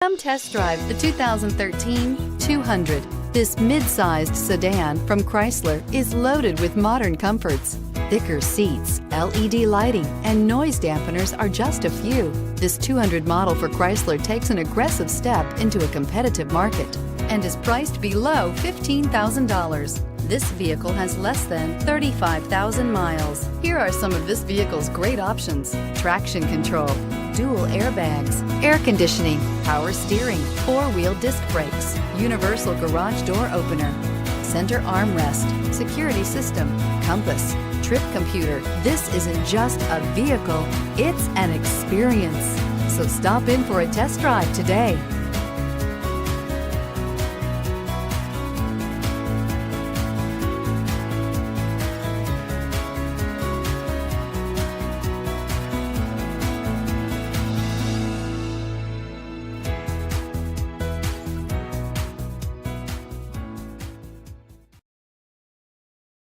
Come test drive the 2013 200. This mid-sized sedan from Chrysler is loaded with modern comforts. Thicker seats, LED lighting, and noise dampeners are just a few. This 200 model for Chrysler takes an aggressive step into a competitive market and is priced below $15,000. This vehicle has less than 35,000 miles. Here are some of this vehicle's great options: traction control, dual airbags, air conditioning, power steering, four-wheel disc brakes, universal garage door opener, center armrest, security system, compass, trip computer. This isn't just a vehicle, it's an experience. So stop in for a test drive today.